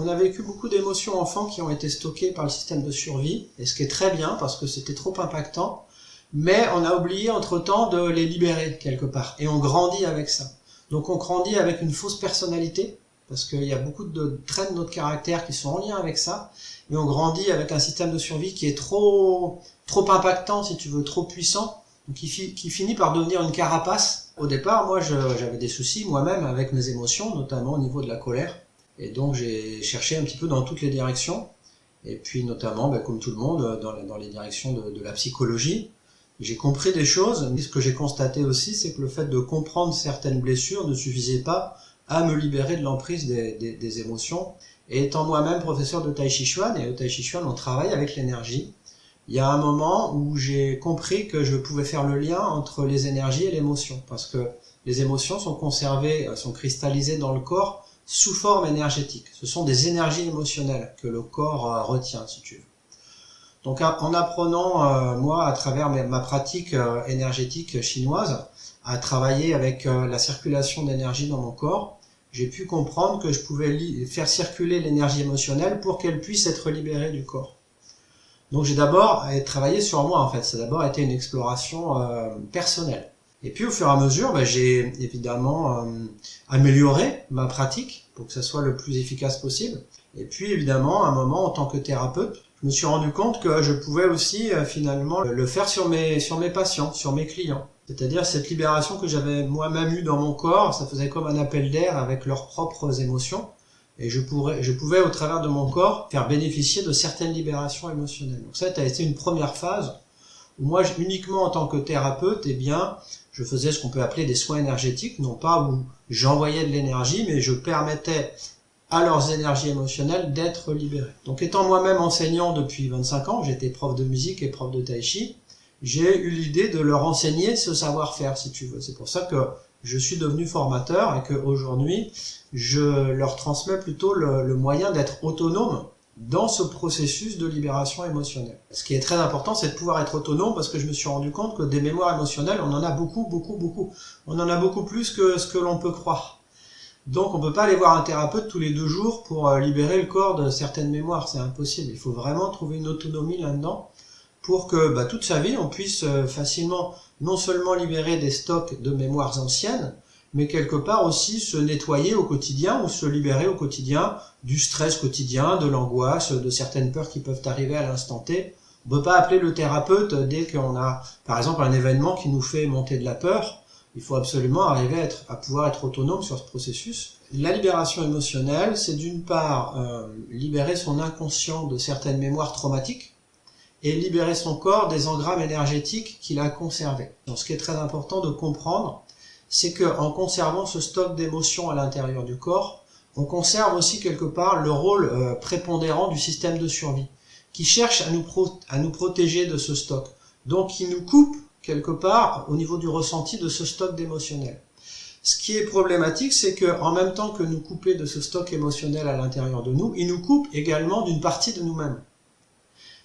On a vécu beaucoup d'émotions enfants qui ont été stockées par le système de survie, et ce qui est très bien parce que c'était trop impactant, mais on a oublié entre-temps de les libérer quelque part, et on grandit avec ça. Donc on grandit avec une fausse personnalité, parce qu'il y a beaucoup de traits de notre caractère qui sont en lien avec ça, et on grandit avec un système de survie qui est trop impactant, si tu veux, trop puissant, qui finit par devenir une carapace. Au départ, moi j'avais des soucis moi-même avec mes émotions, notamment au niveau de la colère. Et donc j'ai cherché un petit peu dans toutes les directions, et puis notamment, comme tout le monde, dans les directions de la psychologie. J'ai compris des choses, mais ce que j'ai constaté aussi, c'est que le fait de comprendre certaines blessures ne suffisait pas à me libérer de l'emprise des émotions. Et étant moi-même professeur de Tai Chi Chuan, et au Tai Chi Chuan on travaille avec l'énergie, il y a un moment où j'ai compris que je pouvais faire le lien entre les énergies et l'émotion, parce que les émotions sont conservées, sont cristallisées dans le corps, sous forme énergétique. Ce sont des énergies émotionnelles que le corps retient, si tu veux. Donc en apprenant, moi, à travers ma pratique énergétique chinoise, à travailler avec la circulation d'énergie dans mon corps, j'ai pu comprendre que je pouvais faire circuler l'énergie émotionnelle pour qu'elle puisse être libérée du corps. Donc j'ai d'abord travaillé sur moi, en fait. Ça a d'abord été une exploration personnelle. Et puis au fur et à mesure, j'ai évidemment amélioré ma pratique pour que ça soit le plus efficace possible. Et puis évidemment, à un moment, en tant que thérapeute, je me suis rendu compte que je pouvais aussi finalement le faire sur mes patients, sur mes clients. C'est-à-dire cette libération que j'avais moi-même eue dans mon corps, ça faisait comme un appel d'air avec leurs propres émotions. Et je pouvais au travers de mon corps faire bénéficier de certaines libérations émotionnelles. Donc ça a été une première phase où moi, uniquement en tant que thérapeute, je faisais ce qu'on peut appeler des soins énergétiques, non pas où j'envoyais de l'énergie, mais je permettais à leurs énergies émotionnelles d'être libérées. Donc étant moi-même enseignant depuis 25 ans, j'étais prof de musique et prof de tai chi, j'ai eu l'idée de leur enseigner ce savoir-faire, si tu veux. C'est pour ça que je suis devenu formateur et qu'aujourd'hui, je leur transmets plutôt le moyen d'être autonome dans ce processus de libération émotionnelle. Ce qui est très important, c'est de pouvoir être autonome, parce que je me suis rendu compte que des mémoires émotionnelles, on en a beaucoup. On en a beaucoup plus que ce que l'on peut croire. Donc on peut pas aller voir un thérapeute tous les 2 jours pour libérer le corps de certaines mémoires, c'est impossible. Il faut vraiment trouver une autonomie là-dedans pour que toute sa vie, on puisse facilement non seulement libérer des stocks de mémoires anciennes, mais quelque part aussi se nettoyer au quotidien ou se libérer au quotidien du stress quotidien, de l'angoisse, de certaines peurs qui peuvent arriver à l'instant T. On ne peut pas appeler le thérapeute dès qu'on a, par exemple, un événement qui nous fait monter de la peur. Il faut absolument arriver à pouvoir être autonome sur ce processus. La libération émotionnelle, c'est d'une part libérer son inconscient de certaines mémoires traumatiques et libérer son corps des engrammes énergétiques qu'il a conservés. Donc, ce qui est très important de comprendre, c'est qu'en conservant ce stock d'émotions à l'intérieur du corps, on conserve aussi quelque part le rôle prépondérant du système de survie, qui cherche à nous protéger de ce stock. Donc qui nous coupe quelque part au niveau du ressenti de ce stock d'émotionnel. Ce qui est problématique, c'est qu'en même temps que nous couper de ce stock émotionnel à l'intérieur de nous, il nous coupe également d'une partie de nous-mêmes.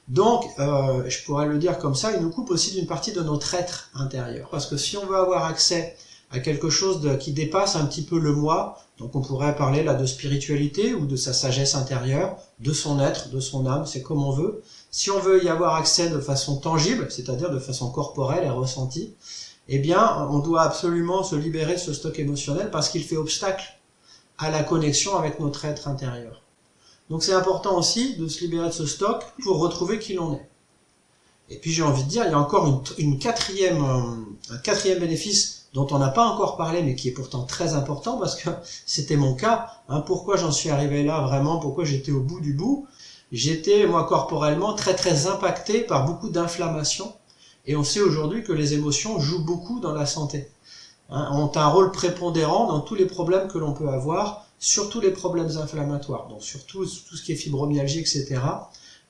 Donc, je pourrais le dire comme ça, il nous coupe aussi d'une partie de notre être intérieur. Parce que si on veut avoir accès à quelque chose qui dépasse un petit peu le moi, donc on pourrait parler là de spiritualité ou de sa sagesse intérieure, de son être, de son âme, c'est comme on veut. Si on veut y avoir accès de façon tangible, c'est-à-dire de façon corporelle et ressentie, on doit absolument se libérer de ce stock émotionnel parce qu'il fait obstacle à la connexion avec notre être intérieur. Donc c'est important aussi de se libérer de ce stock pour retrouver qui l'on est. Et puis j'ai envie de dire, il y a encore un quatrième bénéfice dont on n'a pas encore parlé, mais qui est pourtant très important, parce que c'était mon cas. Pourquoi j'en suis arrivé là, vraiment, pourquoi j'étais au bout du bout. J'étais, moi, corporellement, très impacté par beaucoup d'inflammation. Et on sait aujourd'hui que les émotions jouent beaucoup dans la santé. Ont un rôle prépondérant dans tous les problèmes que l'on peut avoir, surtout les problèmes inflammatoires. Donc surtout tout ce qui est fibromyalgie, etc.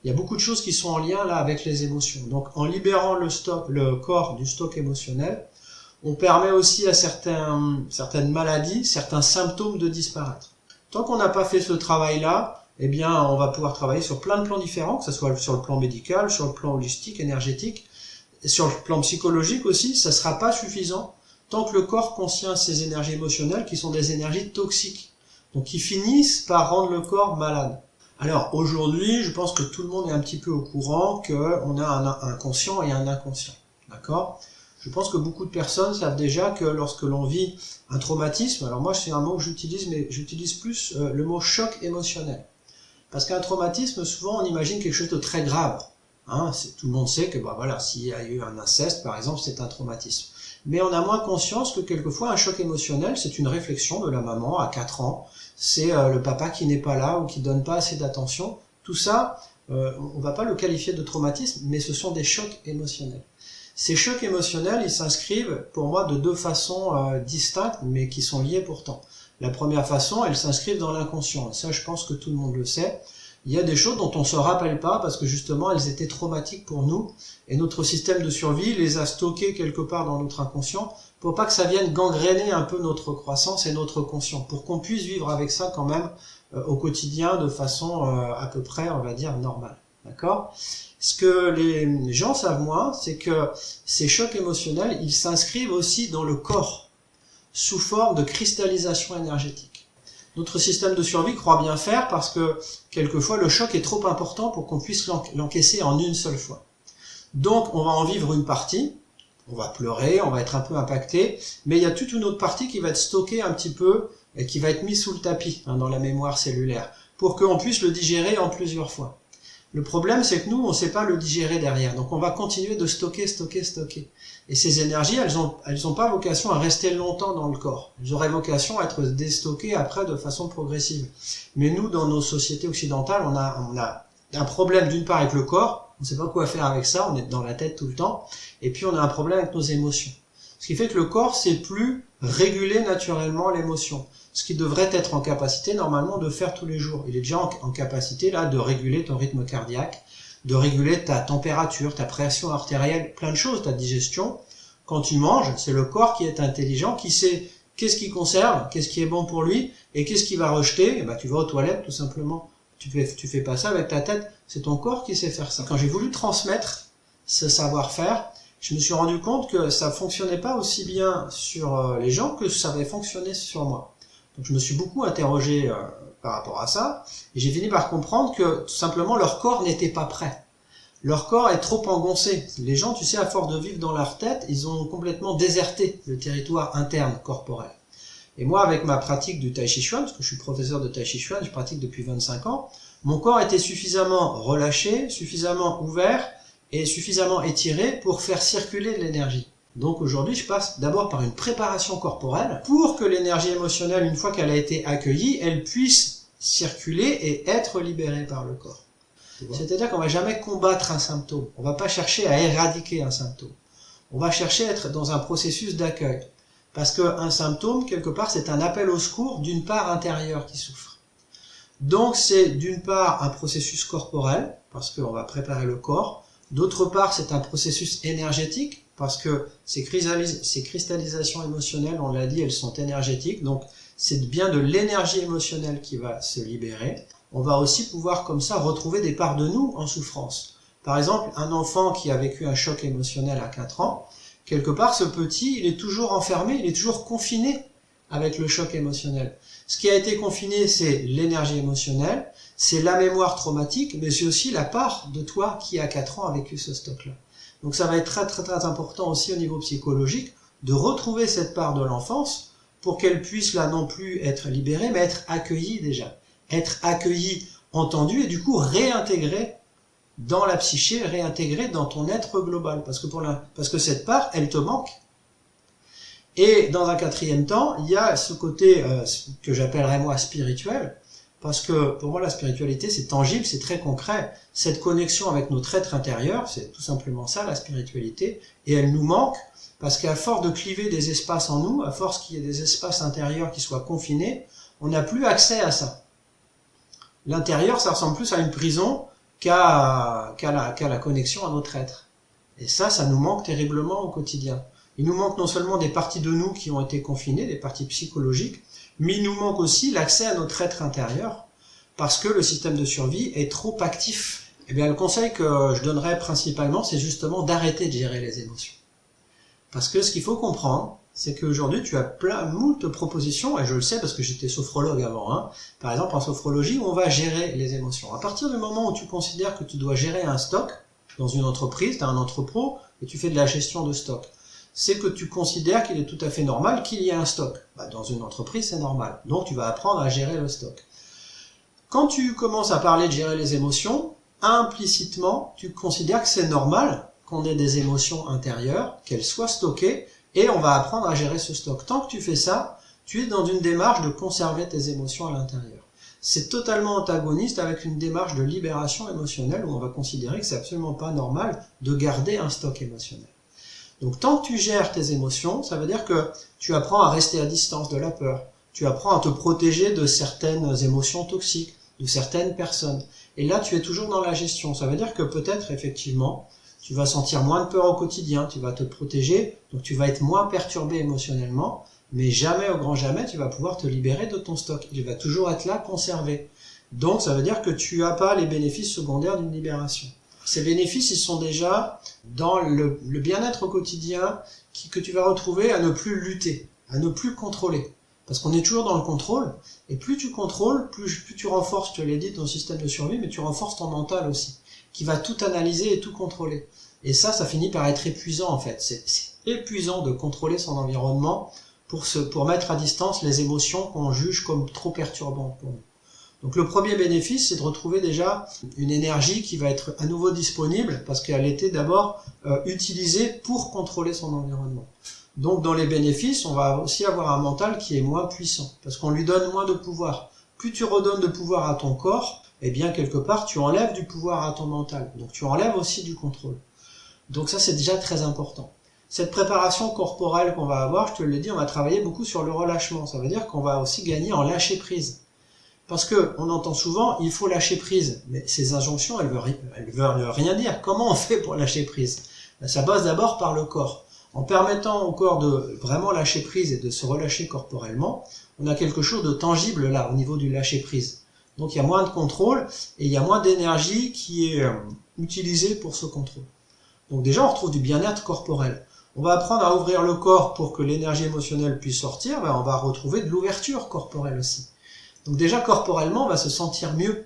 Il y a beaucoup de choses qui sont en lien là avec les émotions. Donc en libérant le corps du stock émotionnel, on permet aussi à certaines maladies, certains symptômes de disparaître. Tant qu'on n'a pas fait ce travail-là, on va pouvoir travailler sur plein de plans différents, que ce soit sur le plan médical, sur le plan holistique, énergétique, et sur le plan psychologique aussi, ça ne sera pas suffisant tant que le corps contient ces énergies émotionnelles qui sont des énergies toxiques. Donc qui finissent par rendre le corps malade. Alors aujourd'hui, je pense que tout le monde est un petit peu au courant qu'on a un conscient et un inconscient. D'accord ? Je pense que beaucoup de personnes savent déjà que lorsque l'on vit un traumatisme, alors moi c'est un mot que j'utilise, mais j'utilise plus le mot choc émotionnel. Parce qu'un traumatisme, souvent on imagine quelque chose de très grave. Hein, tout le monde sait que voilà, s'il y a eu un inceste par exemple, c'est un traumatisme. Mais on a moins conscience que quelquefois un choc émotionnel, c'est une réflexion de la maman à 4 ans, c'est le papa qui n'est pas là ou qui donne pas assez d'attention. Tout ça, on va pas le qualifier de traumatisme, mais ce sont des chocs émotionnels. Ces chocs émotionnels, ils s'inscrivent pour moi de deux façons distinctes, mais qui sont liées pourtant. La première façon, elles s'inscrivent dans l'inconscient. Et ça, je pense que tout le monde le sait. Il y a des choses dont on ne se rappelle pas parce que justement, elles étaient traumatiques pour nous. Et notre système de survie les a stockées quelque part dans notre inconscient pour pas que ça vienne gangréner un peu notre croissance et notre conscient. Pour qu'on puisse vivre avec ça quand même au quotidien de façon à peu près, on va dire, normale. D'accord ? Ce que les gens savent moins, c'est que ces chocs émotionnels, ils s'inscrivent aussi dans le corps, sous forme de cristallisation énergétique. Notre système de survie croit bien faire parce que, quelquefois, le choc est trop important pour qu'on puisse l'encaisser en une seule fois. Donc, on va en vivre une partie, on va pleurer, on va être un peu impacté, mais il y a toute une autre partie qui va être stockée un petit peu, et qui va être mise sous le tapis, dans la mémoire cellulaire, pour qu'on puisse le digérer en plusieurs fois. Le problème, c'est que nous, on ne sait pas le digérer derrière. Donc, on va continuer de stocker. Et ces énergies, elles ont pas vocation à rester longtemps dans le corps. Elles auraient vocation à être déstockées après de façon progressive. Mais nous, dans nos sociétés occidentales, on a un problème d'une part avec le corps. On ne sait pas quoi faire avec ça. On est dans la tête tout le temps. Et puis, on a un problème avec nos émotions. Ce qui fait que le corps ne sait plus réguler naturellement l'émotion. Ce qui devrait être en capacité normalement de faire tous les jours. Il est déjà en capacité là de réguler ton rythme cardiaque, de réguler ta température, ta pression artérielle, plein de choses, ta digestion. Quand tu manges, c'est le corps qui est intelligent, qui sait qu'est-ce qu'il conserve, qu'est-ce qui est bon pour lui, et qu'est-ce qu'il va rejeter. Et ben, tu vas aux toilettes tout simplement. Tu fais pas ça avec ta tête, c'est ton corps qui sait faire ça. Quand j'ai voulu transmettre ce savoir-faire, je me suis rendu compte que ça fonctionnait pas aussi bien sur les gens que ça avait fonctionné sur moi. Donc je me suis beaucoup interrogé par rapport à ça, et j'ai fini par comprendre que tout simplement leur corps n'était pas prêt. Leur corps est trop engoncé. Les gens, tu sais, à force de vivre dans leur tête, ils ont complètement déserté le territoire interne corporel. Et moi, avec ma pratique du Tai Chi Chuan, parce que je suis professeur de Tai Chi Chuan, je pratique depuis 25 ans, mon corps était suffisamment relâché, suffisamment ouvert et suffisamment étiré pour faire circuler de l'énergie. Donc aujourd'hui, je passe d'abord par une préparation corporelle pour que l'énergie émotionnelle, une fois qu'elle a été accueillie, elle puisse circuler et être libérée par le corps. C'est-à-dire qu'on va jamais combattre un symptôme. On va pas chercher à éradiquer un symptôme. On va chercher à être dans un processus d'accueil. Parce qu'un symptôme, quelque part, c'est un appel au secours d'une part intérieure qui souffre. Donc c'est d'une part un processus corporel, parce qu'on va préparer le corps. D'autre part, c'est un processus énergétique, parce que ces cristallisations émotionnelles, on l'a dit, elles sont énergétiques, donc c'est bien de l'énergie émotionnelle qui va se libérer. On va aussi pouvoir comme ça retrouver des parts de nous en souffrance. Par exemple, un enfant qui a vécu un choc émotionnel à 4 ans, quelque part ce petit, il est toujours enfermé, il est toujours confiné avec le choc émotionnel. Ce qui a été confiné, c'est l'énergie émotionnelle, c'est la mémoire traumatique, mais c'est aussi la part de toi qui à 4 ans a vécu ce stock-là. Donc ça va être très très très important aussi au niveau psychologique de retrouver cette part de l'enfance pour qu'elle puisse là non plus être libérée, mais être accueillie déjà. Être accueillie, entendue et du coup réintégrée dans la psyché, réintégrée dans ton être global. Parce que cette part, elle te manque. Et dans un quatrième temps, il y a ce côté que j'appellerais moi spirituel, parce que pour moi la spiritualité c'est tangible, c'est très concret, cette connexion avec notre être intérieur, c'est tout simplement ça la spiritualité, et elle nous manque, parce qu'à force de cliver des espaces en nous, à force qu'il y ait des espaces intérieurs qui soient confinés, on n'a plus accès à ça. L'intérieur ça ressemble plus à une prison qu'à la connexion à notre être. Et ça nous manque terriblement au quotidien. Il nous manque non seulement des parties de nous qui ont été confinées, des parties psychologiques, mais il nous manque aussi l'accès à notre être intérieur, parce que le système de survie est trop actif. Eh bien, le conseil que je donnerais principalement, c'est justement d'arrêter de gérer les émotions. Parce que ce qu'il faut comprendre, c'est qu'aujourd'hui tu as moult propositions, et je le sais parce que j'étais sophrologue avant, hein. Par exemple en sophrologie où on va gérer les émotions. À partir du moment où tu considères que tu dois gérer un stock, dans une entreprise, tu as un entrepôt, et tu fais de la gestion de stock, c'est que tu considères qu'il est tout à fait normal qu'il y ait un stock. Dans une entreprise, c'est normal. Donc tu vas apprendre à gérer le stock. Quand tu commences à parler de gérer les émotions, implicitement, tu considères que c'est normal qu'on ait des émotions intérieures, qu'elles soient stockées, et on va apprendre à gérer ce stock. Tant que tu fais ça, tu es dans une démarche de conserver tes émotions à l'intérieur. C'est totalement antagoniste avec une démarche de libération émotionnelle où on va considérer que c'est absolument pas normal de garder un stock émotionnel. Donc tant que tu gères tes émotions, ça veut dire que tu apprends à rester à distance de la peur, tu apprends à te protéger de certaines émotions toxiques, de certaines personnes. Et là, tu es toujours dans la gestion. Ça veut dire que peut-être, effectivement, tu vas sentir moins de peur au quotidien, tu vas te protéger, donc tu vas être moins perturbé émotionnellement, mais jamais, au grand jamais, tu vas pouvoir te libérer de ton stock. Il va toujours être là, conservé. Donc, ça veut dire que tu n'as pas les bénéfices secondaires d'une libération. Ces bénéfices, ils sont déjà dans le bien-être au quotidien que tu vas retrouver à ne plus lutter, à ne plus contrôler. Parce qu'on est toujours dans le contrôle, et plus tu contrôles, plus tu renforces, je te l'ai dit, ton système de survie, mais tu renforces ton mental aussi, qui va tout analyser et tout contrôler. Et ça finit par être épuisant en fait. C'est épuisant de contrôler son environnement pour mettre à distance les émotions qu'on juge comme trop perturbantes pour nous. Donc le premier bénéfice, c'est de retrouver déjà une énergie qui va être à nouveau disponible, parce qu'elle était d'abord utilisée pour contrôler son environnement. Donc dans les bénéfices, on va aussi avoir un mental qui est moins puissant, parce qu'on lui donne moins de pouvoir. Plus tu redonnes de pouvoir à ton corps, eh bien quelque part tu enlèves du pouvoir à ton mental, donc tu enlèves aussi du contrôle. Donc ça c'est déjà très important. Cette préparation corporelle qu'on va avoir, je te l'ai dit, on va travailler beaucoup sur le relâchement, ça veut dire qu'on va aussi gagner en lâcher prise. Parce que on entend souvent, il faut lâcher prise, mais ces injonctions, elles veulent rien dire. Comment on fait pour lâcher prise? Ça passe d'abord par le corps. En permettant au corps de vraiment lâcher prise et de se relâcher corporellement, on a quelque chose de tangible là, au niveau du lâcher prise. Donc il y a moins de contrôle et il y a moins d'énergie qui est utilisée pour ce contrôle. Donc déjà on retrouve du bien-être corporel. On va apprendre à ouvrir le corps pour que l'énergie émotionnelle puisse sortir, on va retrouver de l'ouverture corporelle aussi. Donc déjà corporellement on va se sentir mieux,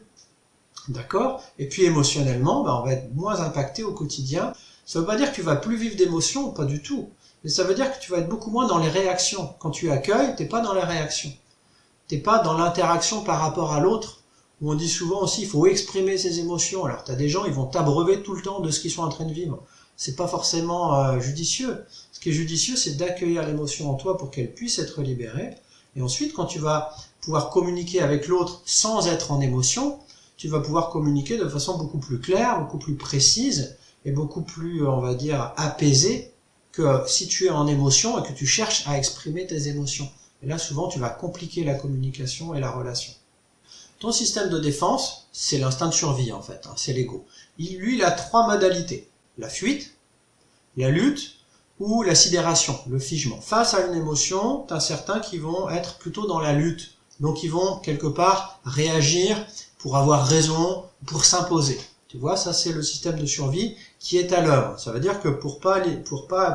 d'accord? Et puis émotionnellement, on va être moins impacté au quotidien. Ça veut pas dire que tu vas plus vivre d'émotions, pas du tout. Mais ça veut dire que tu vas être beaucoup moins dans les réactions. Quand tu accueilles, t'es pas dans les réactions. T'es pas dans l'interaction par rapport à l'autre, où on dit souvent aussi, il faut exprimer ses émotions. Alors t'as des gens, ils vont t'abreuver tout le temps de ce qu'ils sont en train de vivre. C'est pas forcément judicieux. Ce qui est judicieux, c'est d'accueillir l'émotion en toi pour qu'elle puisse être libérée. Et ensuite, quand tu vas pouvoir communiquer avec l'autre sans être en émotion, tu vas pouvoir communiquer de façon beaucoup plus claire, beaucoup plus précise, et beaucoup plus, on va dire, apaisé que si tu es en émotion et que tu cherches à exprimer tes émotions. Et là, souvent, tu vas compliquer la communication et la relation. Ton système de défense, c'est l'instinct de survie, en fait, c'est l'ego. Lui, il a 3 modalités. La fuite, la lutte ou la sidération, le figement. Face à une émotion, tu as certains qui vont être plutôt dans la lutte. Donc, ils vont, quelque part, réagir pour avoir raison, pour s'imposer. Tu vois, ça c'est le système de survie qui est à l'œuvre. Ça veut dire que pour pas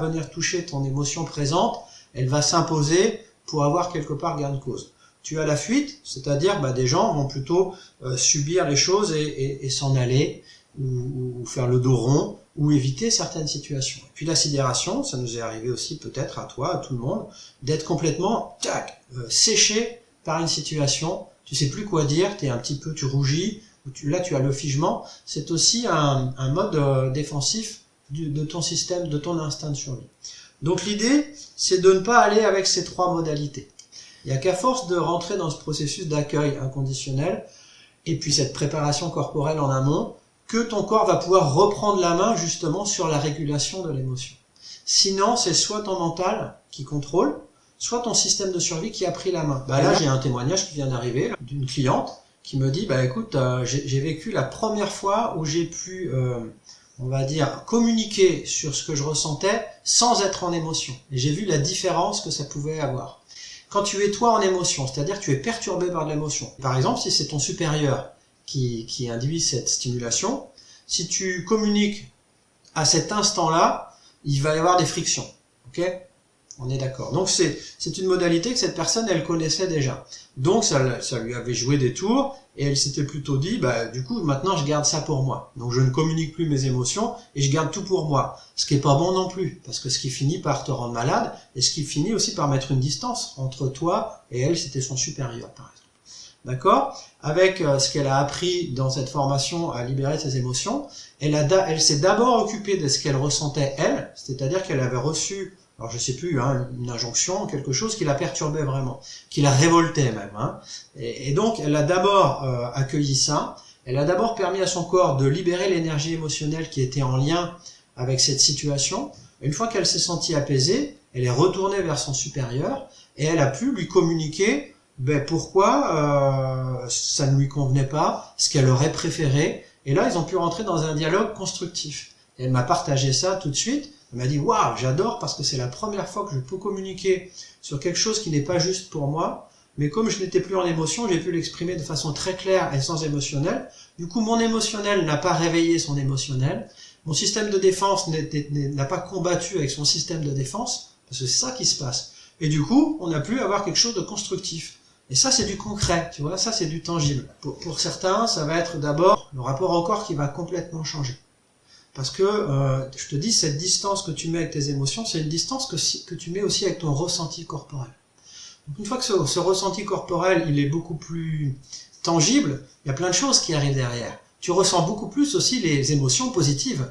venir toucher ton émotion présente, elle va s'imposer pour avoir quelque part gain de cause. Tu as la fuite, c'est-à-dire des gens vont plutôt subir les choses et s'en aller, ou faire le dos rond, ou éviter certaines situations. Et puis la sidération, ça nous est arrivé aussi peut-être à toi, à tout le monde, d'être complètement séché par une situation, tu sais plus quoi dire, tu rougis, là tu as le figement, c'est aussi un mode défensif de ton système, de ton instinct de survie. Donc l'idée, c'est de ne pas aller avec ces 3 modalités. Il n'y a qu'à force de rentrer dans ce processus d'accueil inconditionnel, et puis cette préparation corporelle en amont, que ton corps va pouvoir reprendre la main justement sur la régulation de l'émotion. Sinon, c'est soit ton mental qui contrôle, soit ton système de survie qui a pris la main. Là, j'ai un témoignage qui vient d'arriver d'une cliente qui me dit, écoute, j'ai vécu la première fois où j'ai pu, on va dire, communiquer sur ce que je ressentais sans être en émotion. Et j'ai vu la différence que ça pouvait avoir. Quand tu es toi en émotion, c'est-à-dire que tu es perturbé par de l'émotion. Par exemple, si c'est ton supérieur qui induit cette stimulation, si tu communiques à cet instant-là, il va y avoir des frictions. Ok ? On est d'accord. Donc c'est une modalité que cette personne, elle connaissait déjà. Donc ça lui avait joué des tours, et elle s'était plutôt dit, bah du coup maintenant je garde ça pour moi. Donc je ne communique plus mes émotions, et je garde tout pour moi. Ce qui est pas bon non plus, parce que ce qui finit par te rendre malade, et ce qui finit aussi par mettre une distance entre toi et elle, c'était son supérieur par exemple. D'accord? Avec ce qu'elle a appris dans cette formation à libérer ses émotions, elle s'est d'abord occupée de ce qu'elle ressentait elle, c'est-à-dire qu'elle avait reçu, alors je sais plus, hein, une injonction, quelque chose qui la perturbait vraiment, qui la révoltait même. Hein. Et donc elle a d'abord accueilli ça, elle a d'abord permis à son corps de libérer l'énergie émotionnelle qui était en lien avec cette situation. Une fois qu'elle s'est sentie apaisée, elle est retournée vers son supérieur et elle a pu lui communiquer pourquoi ça ne lui convenait pas, ce qu'elle aurait préféré. Et là, ils ont pu rentrer dans un dialogue constructif. Et elle m'a partagé ça tout de suite. Elle m'a dit « Waouh, j'adore parce que c'est la première fois que je peux communiquer sur quelque chose qui n'est pas juste pour moi. Mais comme je n'étais plus en émotion, j'ai pu l'exprimer de façon très claire et sans émotionnel. Du coup, mon émotionnel n'a pas réveillé son émotionnel. Mon système de défense n'a pas combattu avec son système de défense. Parce que c'est ça qui se passe. Et du coup, on a pu avoir quelque chose de constructif. Et ça, c'est du concret, tu vois, ça, c'est du tangible. Pour certains, ça va être d'abord le rapport au corps qui va complètement changer. Parce que, je te dis, cette distance que tu mets avec tes émotions, c'est une distance que tu mets aussi avec ton ressenti corporel. Donc, une fois que ce ressenti corporel, il est beaucoup plus tangible, il y a plein de choses qui arrivent derrière. Tu ressens beaucoup plus aussi les émotions positives.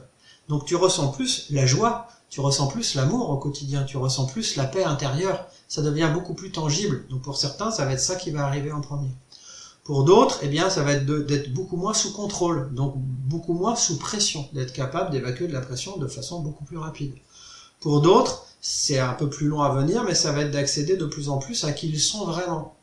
Donc, tu ressens plus la joie, tu ressens plus l'amour au quotidien, tu ressens plus la paix intérieure. Ça devient beaucoup plus tangible. Donc pour certains, ça va être ça qui va arriver en premier. Pour d'autres, eh bien, ça va être d'être beaucoup moins sous contrôle, donc beaucoup moins sous pression, d'être capable d'évacuer de la pression de façon beaucoup plus rapide. Pour d'autres, c'est un peu plus long à venir, mais ça va être d'accéder de plus en plus à qui ils sont vraiment.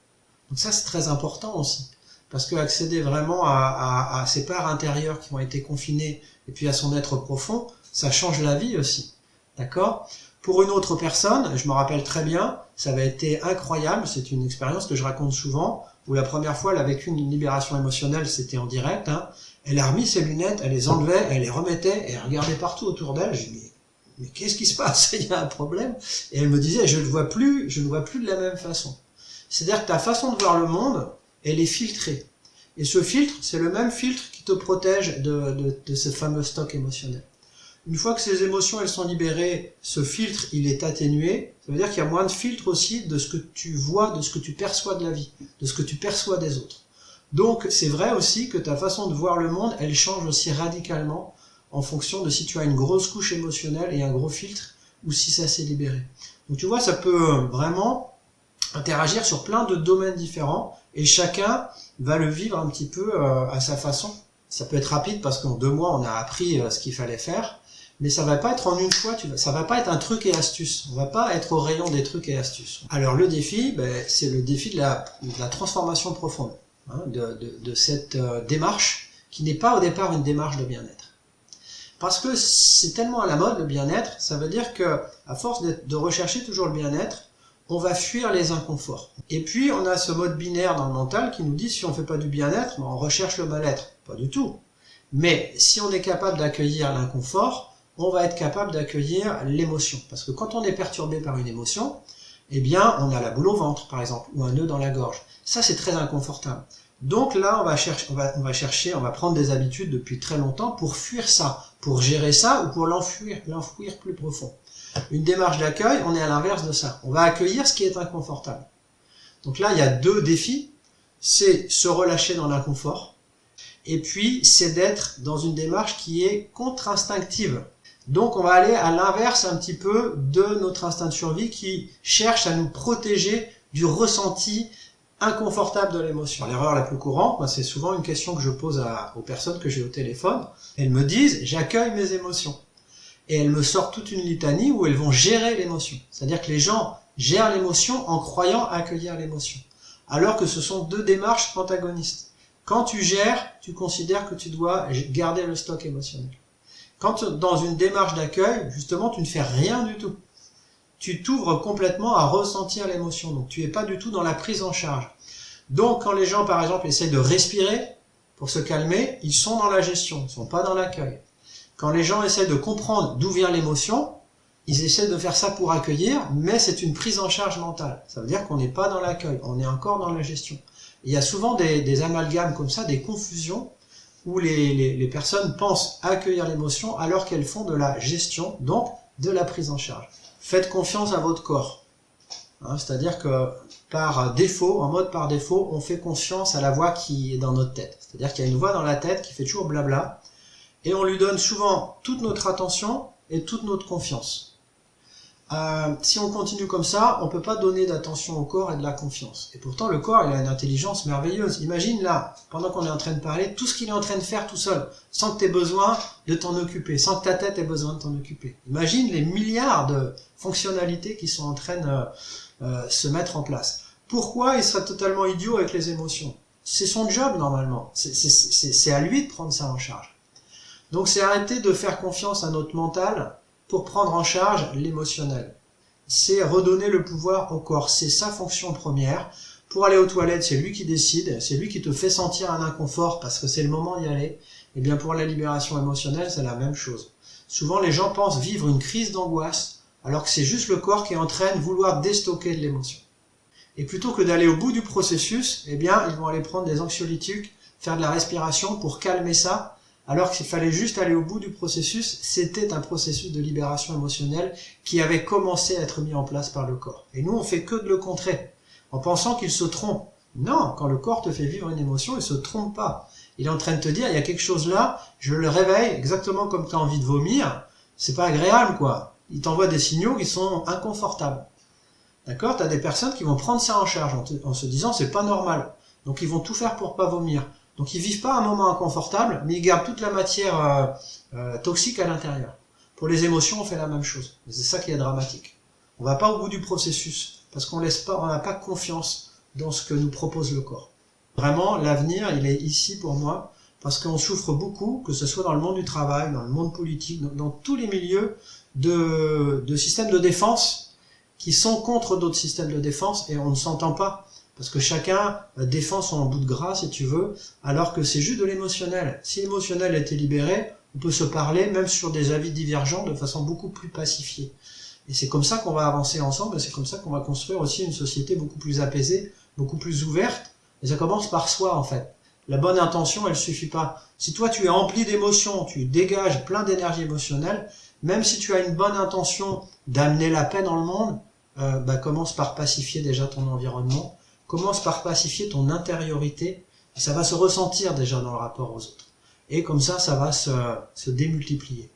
Donc ça, c'est très important aussi. Parce que accéder vraiment à ces parts intérieures qui ont été confinées, et puis à son être profond, ça change la vie aussi. D'accord ? Pour une autre personne, je me rappelle très bien, ça avait été incroyable, c'est une expérience que je raconte souvent, où la première fois elle a vécu une libération émotionnelle, c'était en direct, hein. Elle a remis ses lunettes, elle les enlevait, elle les remettait, et elle regardait partout autour d'elle, je dis mais qu'est-ce qui se passe? Il y a un problème. Et elle me disait, je ne vois plus de la même façon. C'est-à-dire que ta façon de voir le monde, elle est filtrée. Et ce filtre, c'est le même filtre qui te protège de ce fameux stock émotionnel. Une fois que ces émotions elles sont libérées, ce filtre il est atténué. Ça veut dire qu'il y a moins de filtre aussi de ce que tu vois, de ce que tu perçois de la vie, de ce que tu perçois des autres. Donc c'est vrai aussi que ta façon de voir le monde, elle change aussi radicalement en fonction de si tu as une grosse couche émotionnelle et un gros filtre ou si ça s'est libéré. Donc tu vois, ça peut vraiment interagir sur plein de domaines différents et chacun va le vivre un petit peu à sa façon. Ça peut être rapide parce qu'en 2 mois on a appris ce qu'il fallait faire. Mais ça va pas être en une fois, ça va pas être un truc et astuce. On va pas être au rayon des trucs et astuces. Alors le défi, c'est le défi de la transformation profonde, hein, de cette démarche qui n'est pas au départ une démarche de bien-être. Parce que c'est tellement à la mode le bien-être, ça veut dire que à force de rechercher toujours le bien-être, on va fuir les inconforts. Et puis on a ce mode binaire dans le mental qui nous dit si on fait pas du bien-être, on recherche le mal-être. Pas du tout. Mais si on est capable d'accueillir l'inconfort, on va être capable d'accueillir l'émotion. Parce que quand on est perturbé par une émotion, eh bien, on a la boule au ventre, par exemple, ou un nœud dans la gorge. Ça, c'est très inconfortable. Donc là, on va prendre des habitudes depuis très longtemps pour fuir ça, pour gérer ça ou pour l'enfouir plus profond. Une démarche d'accueil, on est à l'inverse de ça. On va accueillir ce qui est inconfortable. Donc là, il y a 2 défis. C'est se relâcher dans l'inconfort. Et puis, c'est d'être dans une démarche qui est contre-instinctive. Donc on va aller à l'inverse un petit peu de notre instinct de survie qui cherche à nous protéger du ressenti inconfortable de l'émotion. L'erreur la plus courante, c'est souvent une question que je pose aux personnes que j'ai au téléphone. Elles me disent « j'accueille mes émotions ». Et elles me sortent toute une litanie où elles vont gérer l'émotion. C'est-à-dire que les gens gèrent l'émotion en croyant accueillir l'émotion. Alors que ce sont 2 démarches antagonistes. Quand tu gères, tu considères que tu dois garder le stock émotionnel. Quand dans une démarche d'accueil, justement, tu ne fais rien du tout. Tu t'ouvres complètement à ressentir l'émotion. Donc, tu n'es pas du tout dans la prise en charge. Donc, quand les gens, par exemple, essayent de respirer pour se calmer, ils sont dans la gestion, ils ne sont pas dans l'accueil. Quand les gens essaient de comprendre d'où vient l'émotion, ils essaient de faire ça pour accueillir, mais c'est une prise en charge mentale. Ça veut dire qu'on n'est pas dans l'accueil, on est encore dans la gestion. Il y a souvent des amalgames comme ça, des confusions, où les personnes pensent accueillir l'émotion alors qu'elles font de la gestion, donc de la prise en charge. Faites confiance à votre corps. C'est-à-dire que par défaut, en mode par défaut, on fait confiance à la voix qui est dans notre tête. C'est-à-dire qu'il y a une voix dans la tête qui fait toujours blabla, et on lui donne souvent toute notre attention et toute notre confiance. Si on continue comme ça, on peut pas donner d'attention au corps et de la confiance. Et pourtant, le corps, il a une intelligence merveilleuse. Imagine là, pendant qu'on est en train de parler, tout ce qu'il est en train de faire tout seul, sans que tu aies besoin de t'en occuper, sans que ta tête ait besoin de t'en occuper. Imagine les milliards de fonctionnalités qui sont en train de se mettre en place. Pourquoi il serait totalement idiot avec les émotions? C'est son job normalement. C'est à lui de prendre ça en charge. Donc c'est arrêter de faire confiance à notre mental pour prendre en charge l'émotionnel. C'est redonner le pouvoir au corps, c'est sa fonction première. Pour aller aux toilettes, c'est lui qui décide, c'est lui qui te fait sentir un inconfort parce que c'est le moment d'y aller. Et bien pour la libération émotionnelle, c'est la même chose. Souvent les gens pensent vivre une crise d'angoisse, alors que c'est juste le corps qui est en train de vouloir déstocker de l'émotion. Et plutôt que d'aller au bout du processus, eh bien ils vont aller prendre des anxiolytiques, faire de la respiration pour calmer ça, alors qu'il fallait juste aller au bout du processus. C'était un processus de libération émotionnelle qui avait commencé à être mis en place par le corps. Et nous, on fait que de le contrer, en pensant qu'il se trompe. Non, quand le corps te fait vivre une émotion, il se trompe pas. Il est en train de te dire, il y a quelque chose là, je le réveille, exactement comme tu as envie de vomir, c'est pas agréable, quoi. Il t'envoie des signaux qui sont inconfortables. D'accord? Tu as des personnes qui vont prendre ça en charge en se disant, c'est pas normal. Donc ils vont tout faire pour pas vomir. Donc ils vivent pas un moment inconfortable, mais ils gardent toute la matière toxique à l'intérieur. Pour les émotions, on fait la même chose. C'est ça qui est dramatique. On va pas au bout du processus, parce qu'on n'a pas confiance dans ce que nous propose le corps. Vraiment, l'avenir, il est ici pour moi, parce qu'on souffre beaucoup, que ce soit dans le monde du travail, dans le monde politique, dans tous les milieux de systèmes de défense qui sont contre d'autres systèmes de défense, et on ne s'entend pas. Parce que chacun défend son bout de gras, si tu veux, alors que c'est juste de l'émotionnel. Si l'émotionnel était libéré, on peut se parler, même sur des avis divergents, de façon beaucoup plus pacifiée. Et c'est comme ça qu'on va avancer ensemble, et c'est comme ça qu'on va construire aussi une société beaucoup plus apaisée, beaucoup plus ouverte. Et ça commence par soi, en fait. La bonne intention, elle suffit pas. Si toi, tu es empli d'émotions, tu dégages plein d'énergie émotionnelle, même si tu as une bonne intention d'amener la paix dans le monde, commence par pacifier déjà ton environnement. Commence par pacifier ton intériorité, et ça va se ressentir déjà dans le rapport aux autres. Et comme ça va se démultiplier.